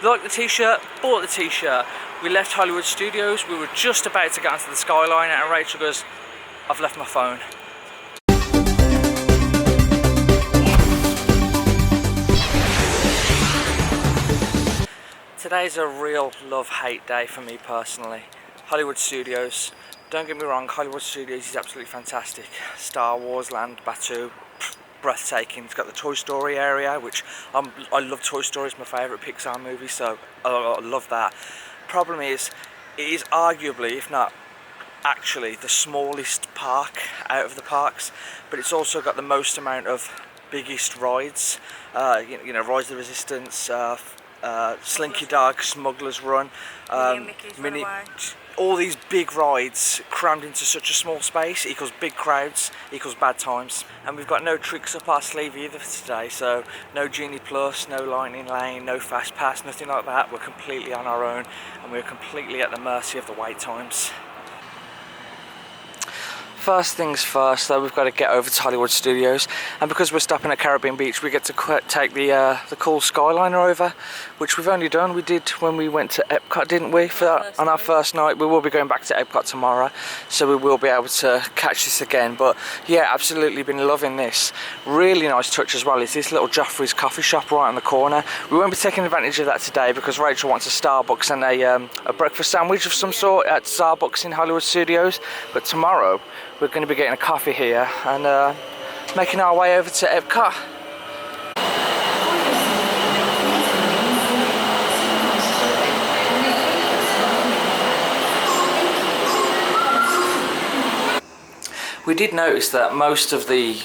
Liked the t-shirt, bought the t-shirt. We left Hollywood Studios, we were just about to get onto the Skyliner and Rachel goes, I've left my phone. Today's a real love-hate day for me personally. Hollywood Studios, don't get me wrong, Hollywood Studios is absolutely fantastic. Star Wars Land, Batuu, breathtaking. It's got the Toy Story area, which I love Toy Story, it's my favourite Pixar movie, so I love that. Problem is, it is arguably, if not actually, the smallest park out of the parks, but it's also got the most amount of biggest rides. You know, Rise of the Resistance, Slinky Dog, Smugglers Run, Mini, all these big rides crammed into such a small space equals big crowds, equals bad times. And we've got no tricks up our sleeve either for today, so no Genie Plus, no Lightning Lane, no Fast Pass, nothing like that. We're completely on our own and we're completely at the mercy of the wait times. First things first though, we've got to get over to Hollywood Studios, and because we're stopping at Caribbean Beach we get to take the cool Skyliner over, which we've only done. We did when we went to Epcot, didn't we, on our first night. We will be going back to Epcot tomorrow, so we will be able to catch this again. But yeah, absolutely been loving this. Really nice touch as well is this little Joffrey's coffee shop right on the corner. We won't be taking advantage of that today because Rachel wants a Starbucks and a breakfast sandwich of some sort at Starbucks in Hollywood Studios, but tomorrow we're going to be getting a coffee here and making our way over to Epcot. We did notice that most of the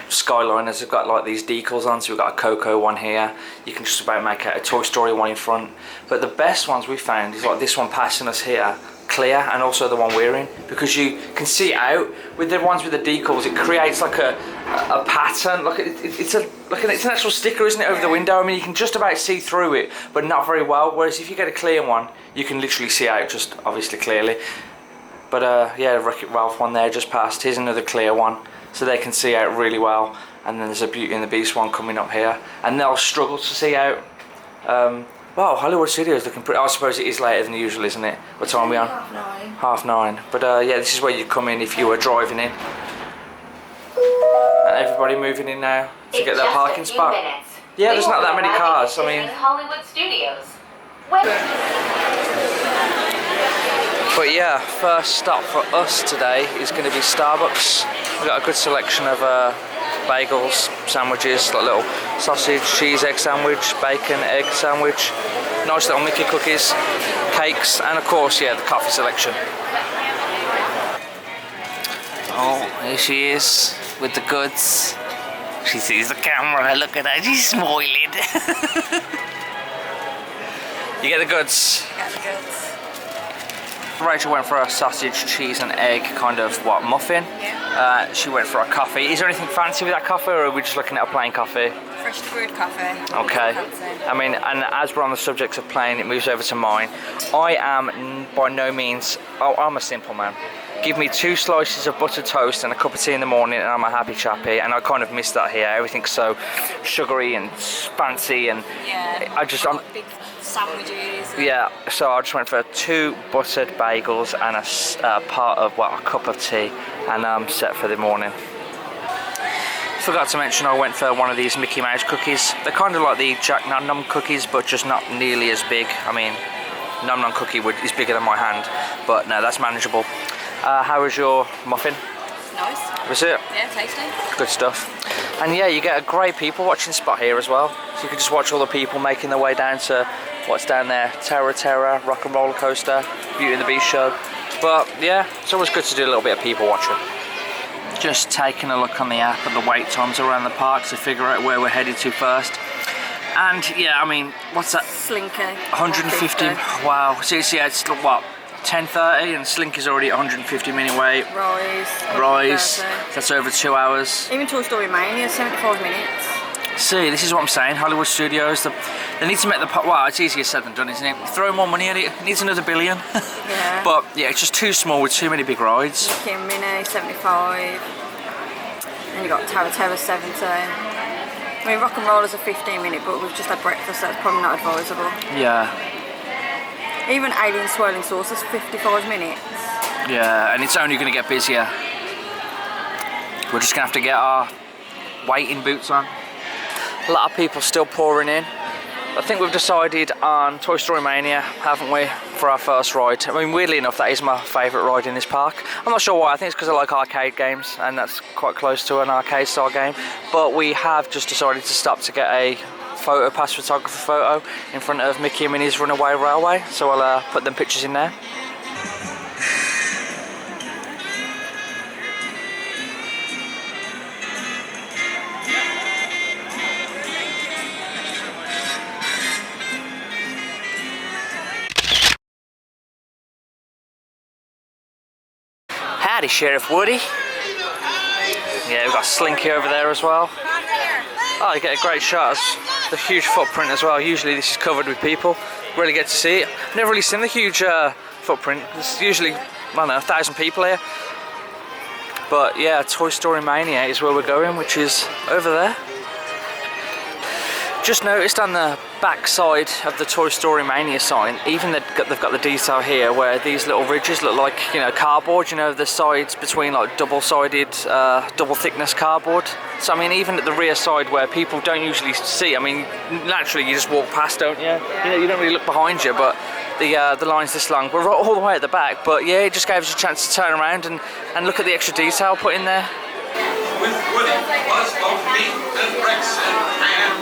Skyliners have got like these decals on, so we've got a Coco one here. You can just about make out a Toy Story one in front. But the best ones we found is like this one passing us here, clear, and also the one we're in, because you can see it out. With the ones with the decals, it creates like a pattern. Like it's an actual sticker, isn't it, over the window? I mean, you can just about see through it, but not very well. Whereas if you get a clear one, you can literally see out just obviously clearly. But yeah, Wreck-It Ralph one there just passed. Here's another clear one, so they can see out really well. And then there's a Beauty and the Beast one coming up here, and they'll struggle to see out. Wow, Hollywood Studios looking pretty. I suppose it is later than usual, isn't it? What time are we on? 9:30. 9:30. But yeah, this is where you come in if you were driving in. And everybody moving in now to get their parking spot. Minutes. Yeah, there's not that many cars. I mean, Hollywood Studios. But yeah, first stop for us today is going to be Starbucks. We've got a good selection of bagels, sandwiches, like little sausage, cheese, egg sandwich, bacon, egg sandwich, nice little Mickey cookies, cakes, and of course, yeah, the coffee selection. Oh, here she is with the goods. She sees the camera, look at her, she's smiling. You get the goods? Got the goods. Rachel went for a sausage, cheese and egg kind of muffin. Yeah. She went for a coffee. Is there anything fancy with that coffee, or are we just looking at a plain coffee? Fresh brewed coffee. Okay. I mean, and as we're on the subject of plain, it moves over to mine. I am by no means, I'm a simple man. Give me 2 slices of buttered toast and a cup of tea in the morning and I'm a happy chappy, and I kind of miss that here. Everything's so sugary and fancy, and yeah, I'm big sandwiches. Yeah, so I just went for 2 buttered bagels and a part of, well, a cup of tea, and I'm set for the morning. Forgot to mention I went for one of these Mickey Mouse cookies. They're kind of like the Jack Num Num cookies, but just not nearly as big. I mean, Num Num cookie is bigger than my hand, but no, that's manageable. How was your muffin? Nice. Was it? Yeah, tasty. Good stuff. And yeah, you get a great people watching spot here as well. So you can just watch all the people making their way down to what's down there. Terra, Rock and Roller Coaster, Beauty and the Beast show. But yeah, it's always good to do a little bit of people watching. Just taking a look on the app at the wait times around the park to figure out where we're headed to first. And yeah, I mean, what's that? Slinky. 150. Wow. So yeah, it's what? 10:30, and Slinky's already at 150-minute wait. Rise. That's over 2 hours. Even to Story Mania, 75 minutes. See, this is what I'm saying. Hollywood Studios, they need to make the well, it's easier said than done, isn't it? Throw more money at it. It needs another billion. Yeah. But yeah, it's just too small with too many big rides. Mickey Mini, 75. Then you got Terra 70. I mean, rock and roll is a 15-minute, but we've just had breakfast, so it's probably not advisable. Yeah. Even Alien Swirling Sauce is 55 minutes. Yeah, and it's only going to get busier. We're just going to have to get our waiting boots on. A lot of people still pouring in. I think we've decided on Toy Story Mania, haven't we, for our first ride. I mean, weirdly enough, that is my favourite ride in this park. I'm not sure why, I think it's because I like arcade games, and that's quite close to an arcade style game. But we have just decided to stop to get a photo pass photographer photo in front of Mickey and Minnie's Runaway Railway, so I'll put them pictures in there. Howdy, Sheriff Woody. Yeah, we've got Slinky over there as well. Oh, you get a great shot of the huge footprint as well. Usually this is covered with people. Really get to see it. Never really seen the huge footprint. There's usually, I don't know, 1,000 people here. But yeah, Toy Story Mania is where we're going, which is over there. Just noticed on the back side of the Toy Story Mania sign, even they've got the detail here where these little ridges look like, you know, cardboard, you know, the sides between like double-sided, double thickness cardboard. So I mean, even at the rear side where people don't usually see, I mean, naturally you just walk past, don't you? You know, you don't really look behind you, but the line's this long. We're all the way at the back, but yeah, it just gave us a chance to turn around and look at the extra detail put in there. With Woody, Buzz, Beat, and Rex, and Pam.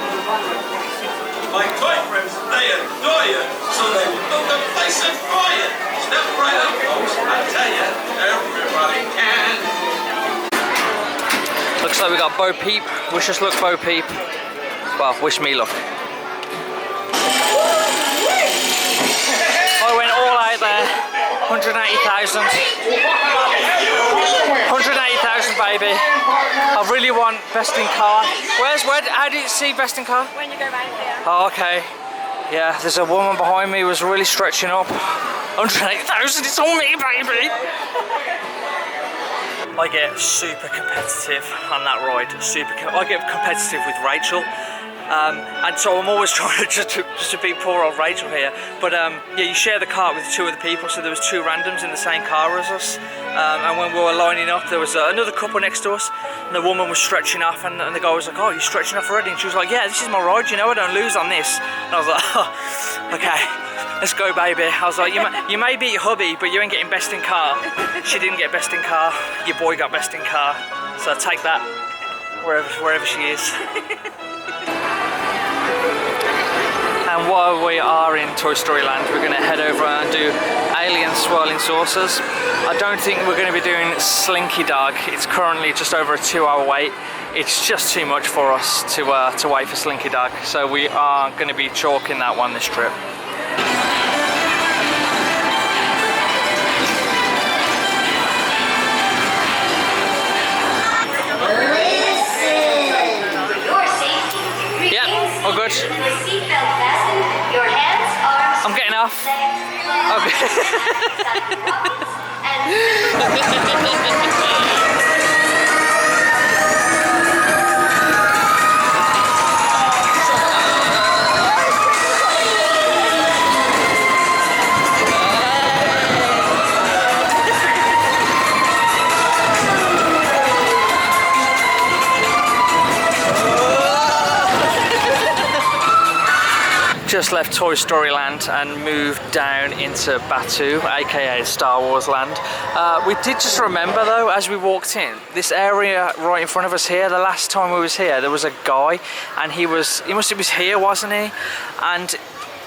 My toy friends, they adore you, so they will build the place and fire. Step right up, folks. I tell you, everybody can. Looks like we got Bo Peep. Wish us luck, Bo Peep. Well, wish me luck. I went all out there. 180,000. 180,000, baby. I really want best in car. How do you see best in car? When you go round here. Oh, okay. Yeah, there's a woman behind me who was really stretching up. 180,000, it's all me, baby. I get super competitive on that ride. I get competitive with Rachel. And so I'm always trying to just to beat poor old Rachel here. But yeah, you share the car with two other people, so there was two randoms in the same car as us. And when we were lining up, there was another couple next to us, and the woman was stretching off, and the guy was like, "Oh, you're stretching off already?" And she was like, "Yeah, this is my ride, you know, I don't lose on this." And I was like, "Oh, okay, let's go, baby." I was like, you may beat your hubby, but you ain't getting best in car." She didn't get best in car. Your boy got best in car. So take that wherever she is. And while we are in Toy Story Land, we're going to head over and do Alien Swirling Saucers. I don't think we're going to be doing Slinky Dog. It's currently just over a 2-hour wait. It's just too much for us to wait for Slinky Dog. So we are going to be chalking that one this trip. Yeah, all good. Your hands, arms, I'm getting off. Just left Toy Story Land and moved down into Batuu, aka Star Wars Land. We did just remember though, as we walked in, this area right in front of us here, the last time we was here, there was a guy, and he was here, wasn't he? And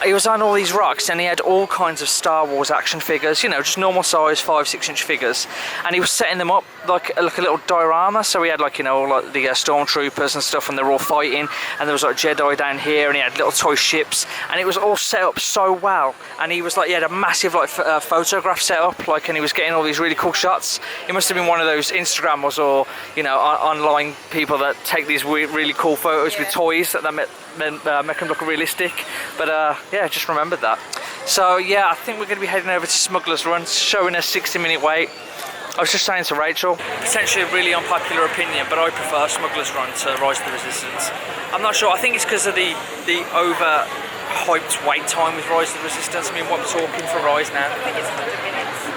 he was on all these rocks, and he had all kinds of Star Wars action figures, you know, just normal size 5-6 inch figures, and he was setting them up like a little diorama. So he had, like, you know, like the stormtroopers and stuff, and they're all fighting, and there was like Jedi down here, and he had little toy ships, and it was all set up so well. And he was like, he had a massive like photograph set up, like, and he was getting all these really cool shots. He must have been one of those Instagrammers or, you know, online people that take these really cool photos with toys that make them look realistic. But yeah, just remembered that. So yeah, I think we're going to be heading over to Smugglers Run, showing a 60-minute wait. I was just saying to Rachel, potentially a really unpopular opinion, but I prefer Smugglers Run to Rise of the Resistance. I'm not sure, I think it's because of the over-hyped wait time with Rise of the Resistance. I mean, what we're talking for Rise now? I think it's 100 minutes.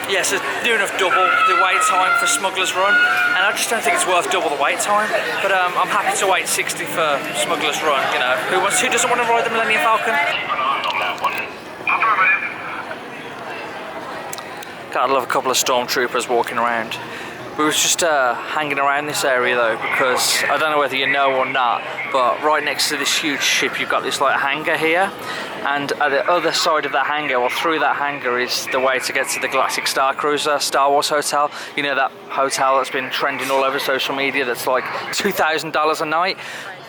Yeah, so near enough double the wait time for Smugglers Run, and I just don't think it's worth double the wait time. But I'm happy to wait 60 for Smugglers Run. You know, who doesn't want to ride the Millennium Falcon? God, I love a couple of stormtroopers walking around. We was just hanging around this area though, because I don't know whether you know or not, but right next to this huge ship you've got this like hangar here, and at the other side of that hangar, or through that hangar, is the way to get to the Galactic Star Cruiser Star Wars Hotel. You know, that hotel that's been trending all over social media that's like $2,000 a night.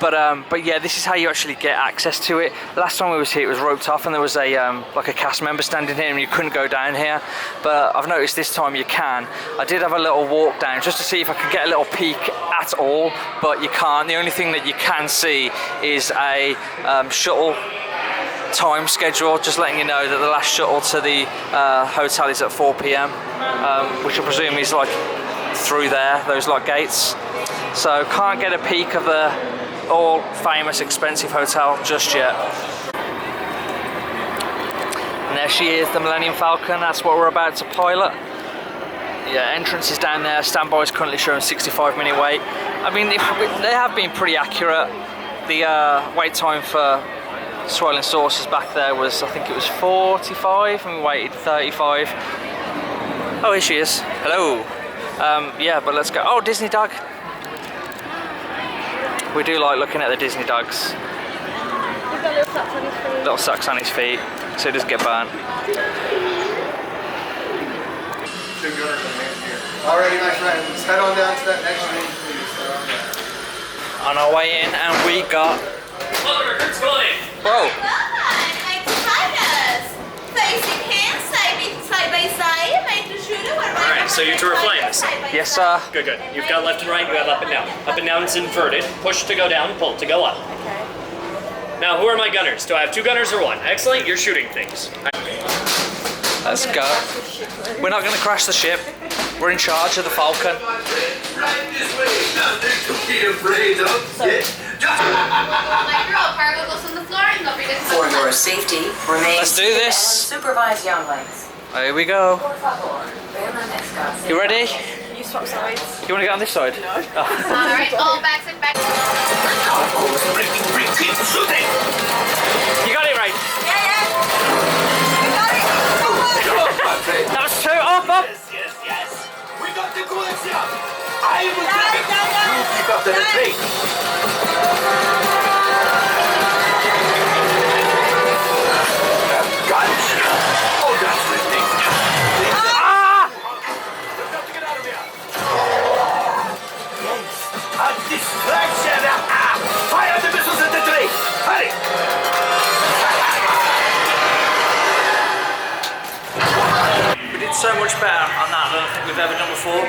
But yeah, this is how you actually get access to it. Last time we was here, it was roped off, and there was a like a cast member standing here, and you couldn't go down here. But I've noticed this time you can. I did have a little walk down just to see if I could get a little peek at all, but you can't. The only thing that you can see is a shuttle time schedule, just letting you know that the last shuttle to the hotel is at 4 p.m, which I presume is like through there, those like gates. So can't get a peek of the all famous expensive hotel just yet. And there she is, the Millennium Falcon. That's what we're about to pilot. Yeah, entrance is down there. Standby is currently showing 65-minute wait. I mean, they have been pretty accurate. The wait time for Swirling Saucers back there was, I think it was 45, and we waited 35. Oh, here she is. Hello. Yeah, but let's go. Oh, Disney dog. We do like looking at the Disney dogs. He's got little socks on his feet. Little socks on his feet, so he doesn't get burnt. Alrighty, my friends, head on down to that next room, please. On our way in, and we got... Whoa! Alright, so you're to reflame this. Yes, sir. Good, good. You've got left and right, you have up and down. Up and down is inverted. Push to go down, pull to go up. Okay. Now, who are my gunners? Do I have 2 gunners or 1? Excellent, you're shooting things. Let's go. We're not going to crash the ship. We're in charge of the Falcon. Right this way, nothing to be afraid of. Like girl, cargo goes on the floor and don't forget to For your safety, remain Let's do seated this. and supervise younglings. Here we go. Por favor, permanezca. You ready? You swap sides. You want to get on this side? Alright, all back, sit back. Keep shooting. You got it right. Yeah, yeah. You got it. That was 2. Up, up. Yes. We got the goods here. I will take it. You keep up the retreat. Guns. Oh, that's ridiculous. Ah! We've got to get out of here. Yes. A distraction. Fire the missiles at the tree. Hurry. We did so much better on that than I think we've ever done before.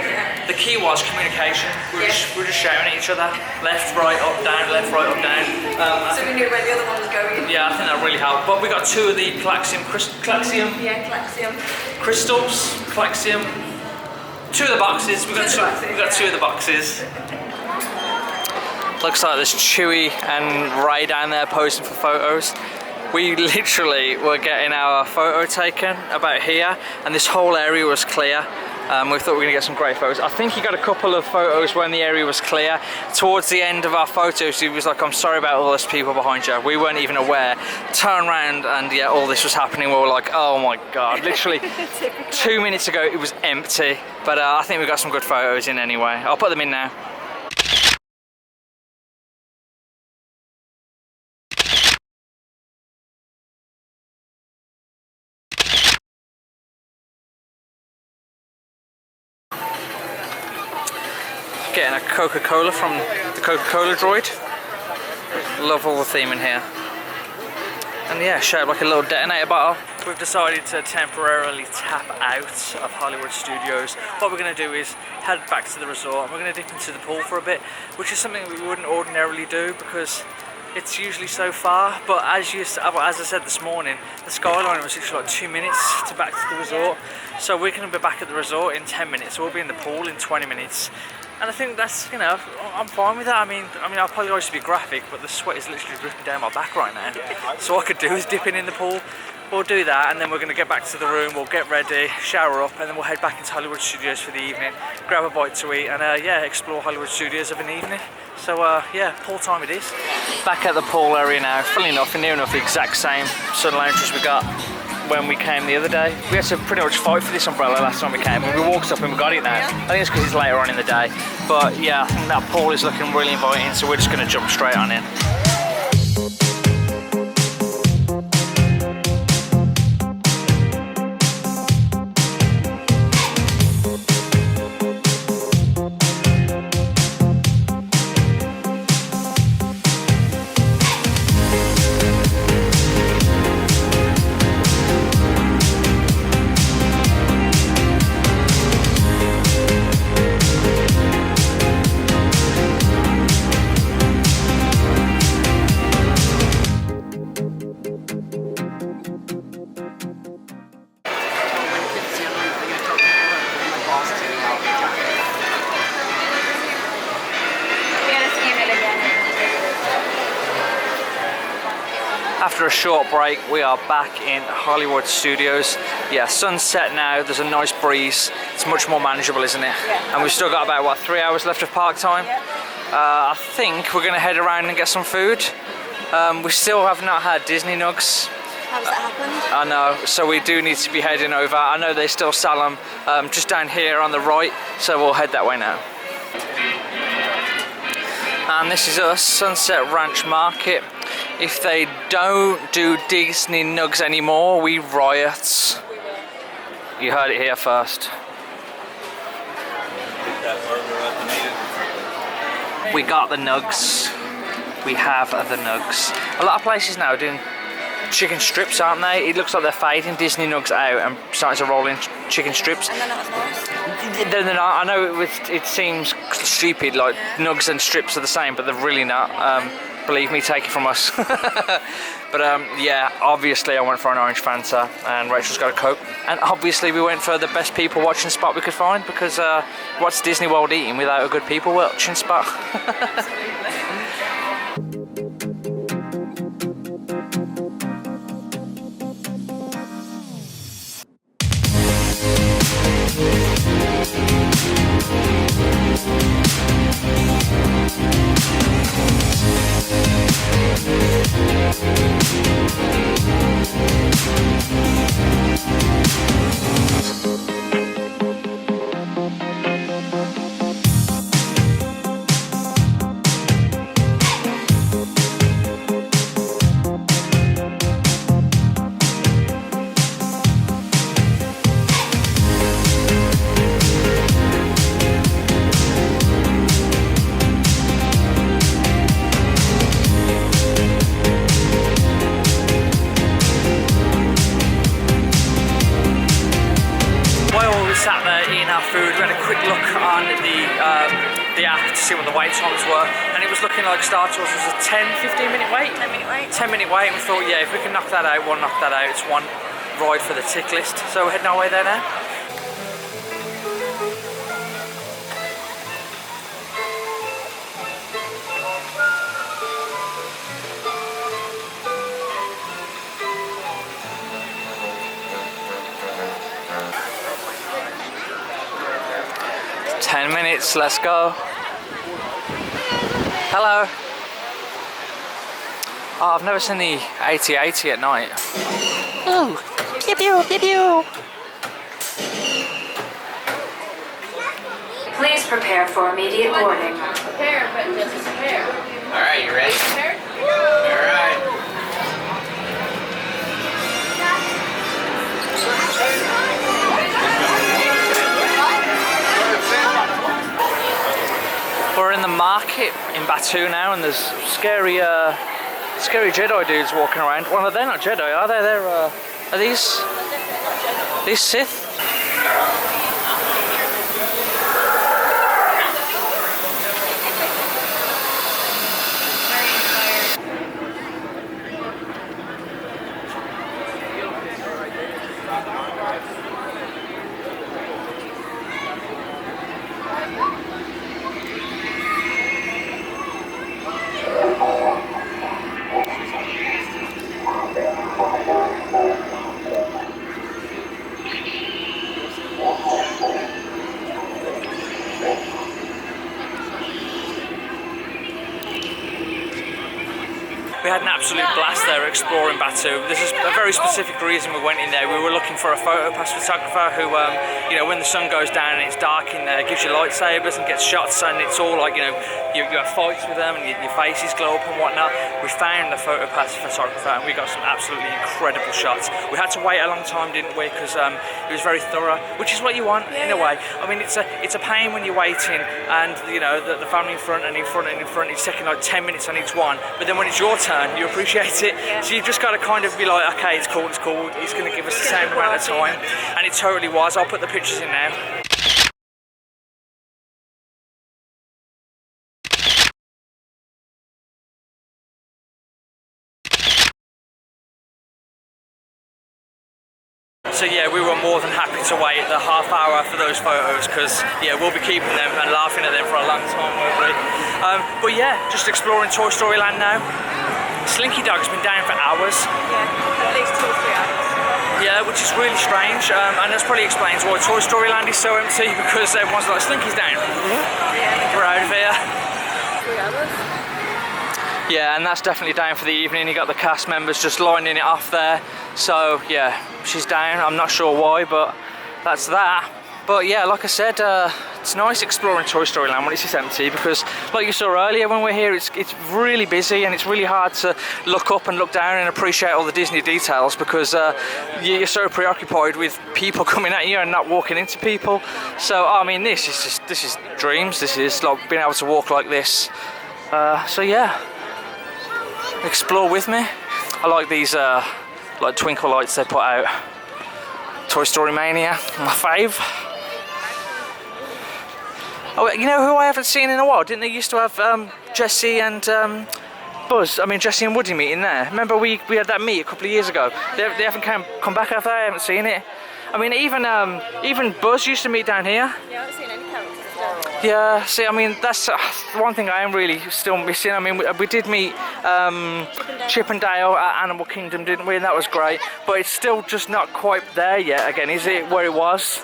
The key was communication. We were just shouting at each other. Left, right, up, down, left, right, up, down. So we knew where the other one was going. Yeah, I think that really helped. But we got 2 of the Claxium Yeah, Claxium. crystals. Claxium. 2 of the boxes. We got 2 of the boxes. Looks like there's Chewie and Ray down there posing for photos. We literally were getting our photo taken about here, and this whole area was clear. We thought we were going to get some great photos. I think he got a couple of photos when the area was clear. Towards the end of our photos, he was like, I'm sorry about all those people behind you. We weren't even aware. Turn around, and yeah, all this was happening. We were like, oh my God. Literally 2 minutes ago, it was empty. But I think we got some good photos in anyway. I'll put them in now. Getting a Coca-Cola from the Coca-Cola droid. Love all the theme in here. And yeah, shaped like a little detonator bottle. We've decided to temporarily tap out of Hollywood Studios. What we're going to do is head back to the resort, and we're going to dip into the pool for a bit, which is something we wouldn't ordinarily do because it's usually so far, but as I said this morning, the Skyliner was literally like 2 minutes to back to the resort. So we're going to be back at the resort in 10 minutes. We'll be in the pool in 20 minutes. And I think that's, you know, I'm fine with that. I mean, I apologise to be graphic, but the sweat is literally dripping down my back right now. So all I could do is dip in the pool. We'll do that, and then we're going to get back to the room, we'll get ready, shower up, and then we'll head back into Hollywood Studios for the evening, grab a bite to eat, and yeah, explore Hollywood Studios of an evening. So yeah, pool time it is. Back at the pool area now, funnily enough, and near enough the exact same sun lounges we got when we came the other day. We had to pretty much fight for this umbrella last time we came, but we walked up and we got it now. I think it's because it's later on in the day, but yeah, I think that pool is looking really inviting, so we're just going to jump straight on in. After a short break, we are back in Hollywood Studios. Yeah, sunset now, there's a nice breeze. It's much more manageable, isn't it? Yeah. And we've still got about, what, 3 hours left of park time? Yeah. I think we're gonna head around and get some food. We still have not had Disney nugs. How's that happened? I know, so we do need to be heading over. I know they still sell them just down here on the right, so we'll head that way now. And this is us, Sunset Ranch Market. If they don't do Disney nugs anymore, we riot. You heard it here first. We got the nugs. We have the nugs. A lot of places now are doing chicken strips, aren't they? It looks like they're fading Disney nugs out and starting to roll in chicken strips. And they're not as nice. They're not. I know it seems stupid, like nugs and strips are the same, but they're really not. Believe me, take it from us. But yeah, obviously I went for an orange Fanta and Rachel's got a Coke. And obviously we went for the best people watching spot we could find, because what's Disney World eating without a good people watching spot? Sat there eating our food. We had a quick look on the app to see what the wait times were, and it was looking like Star Tours was a 10-15 minute wait. 10 minute wait. 10 minute wait, and we thought, yeah, if we can knock that out, we'll knock that out. It's one ride for the tick list. So we're heading our way there now. Minutes, let's go. Hello. Oh, I've never seen the 8080 at night. Ooh, pew pew pew pew. Please prepare for immediate boarding. Prepare, but just prepare. All right, you ready? Prepared? All right. We're in the market in Batuu now, and there's scary Jedi dudes walking around. Well, they're not Jedi, are they? They're are these Sith? absolute blast there exploring Batuu. This is a very specific reason we went in there. We were looking for a photo pass photographer who, you know, when the sun goes down and it's dark in there, gives you lightsabers and gets shots, and it's all like, you know, you have fights with them and your faces glow up and whatnot. We found a photo pass photographer and we got some absolutely incredible shots. We had to wait a long time, didn't we? Because it was very thorough, which is what you want in a way. I mean, it's a pain when you're waiting and, you know, the family in front and in front and in front, it's taking like 10 minutes on each one, but then when it's your turn, you appreciate it. So you've just got to kind of be like, okay, it's cool, he's going to give us the same amount of time, and it totally was. I'll put the pictures in now. So yeah, we were more than happy to wait the half hour for those photos, because yeah, we'll be keeping them and laughing at them for a long time, won't we? But yeah, just exploring Toy Story Land now. Slinky Dog's been down for hours. Yeah, at least 2 or 3 hours. Yeah, which is really strange, and that probably explains why Toy Story Land is so empty, because everyone's like, Slinky's down. Yeah, We're out of here. 3 hours. Yeah, and that's definitely down for the evening. You got the cast members just lining it off there. So yeah, she's down. I'm not sure why, but that's that. But yeah, like I said, it's nice exploring Toy Story Land when it's empty, because like you saw earlier when we're here, it's really busy and it's really hard to look up and look down and appreciate all the Disney details, because you're so preoccupied with people coming at you and not walking into people. So I mean, this is dreams. This is like being able to walk like this. So yeah, explore with me. I like these like twinkle lights they put out. Toy Story Mania, my fave. Oh, you know who I haven't seen in a while? Didn't they used to have Jessie and Buzz? I mean, Jessie and Woody meeting there. Remember we had that meet a couple of years ago? They haven't come back, have they? I haven't seen it. I mean, even Buzz used to meet down here. Yeah, I haven't seen any characters at all. Yeah, see, I mean, that's one thing I am really still missing. I mean, we did meet Chip and Dale at Animal Kingdom, didn't we? And that was great. But it's still just not quite there yet again, is it, where it was?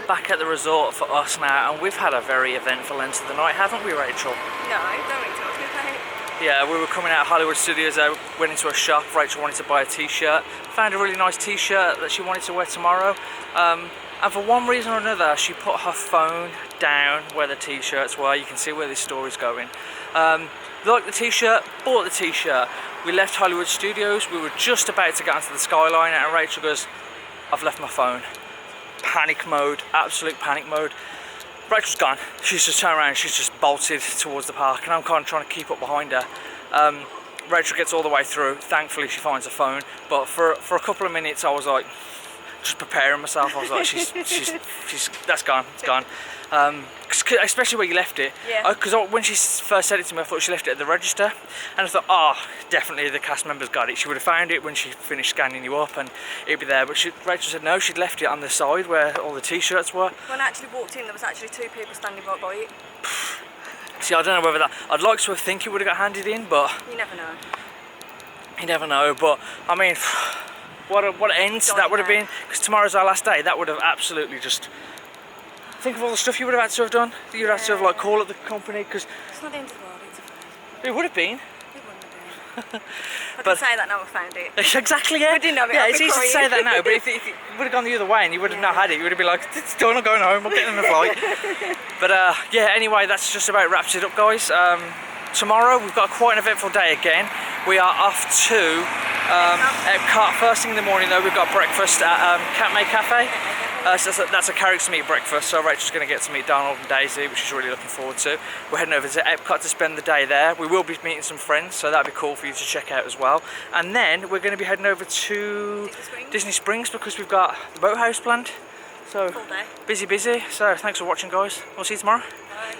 Back at the resort for us now, and we've had a very eventful end to the night, haven't we, Rachel? No, don't make talking about it. Yeah, we were coming out of Hollywood Studios, went into a shop. Rachel wanted to buy a t-shirt, found a really nice t-shirt that she wanted to wear tomorrow, and for one reason or another she put her phone down where the t-shirts were. You can see where this story's going. Liked the t-shirt, bought the t-shirt. We left Hollywood Studios, we were just about to get onto the Skyliner, and Rachel goes, I've left my phone. Panic mode, absolute panic mode. Rachel's gone. She's just turned around, she's just bolted towards the park, and I'm kind of trying to keep up behind her. Rachel gets all the way through. Thankfully she finds her phone, but for a couple of minutes I was like, just preparing myself. I was like, she's that's gone, it's gone. Especially where you left it. Yeah. Because when she first said it to me, I thought she left it at the register, and I thought, oh, definitely the cast members got it. She would have found it when she finished scanning you up, and it'd be there. But Rachel said no, she'd left it on the side where all the t-shirts were. When I actually walked in, there was actually 2 people standing right by it. See, I don't know whether that. I'd like to think it would have got handed in, but You never know. you never know. But I mean, what end that would have been, because tomorrow's our last day. That would have absolutely just. Think of all the stuff you would have had to have done. You'd have to have like call up the company, because It's not the end of the world, it's a phone. it would have been. It wouldn't have been. I But- can say that now I found it. Exactly, yeah. I didn't have it, Yeah, I'd it's be easy to crying. say that now, but if it would have gone the other way and you would have not had it, you would have been like, it's done, I'm going home, I'm getting on the flight. But yeah, anyway, that's just about wraps it up, guys. Tomorrow we've got quite an eventful day again. We are off to Epcot. First thing in the morning though, we've got breakfast at Cat May Cafe. So that's a character meet breakfast, so Rachel's going to get to meet Donald and Daisy, which she's really looking forward to. We're heading over to Epcot to spend the day there. We will be meeting some friends, so that'll be cool for you to check out as well. And then we're going to be heading over to Disney Springs because we've got the boathouse planned. So Full day. busy. So thanks for watching, guys. We'll see you tomorrow. Bye.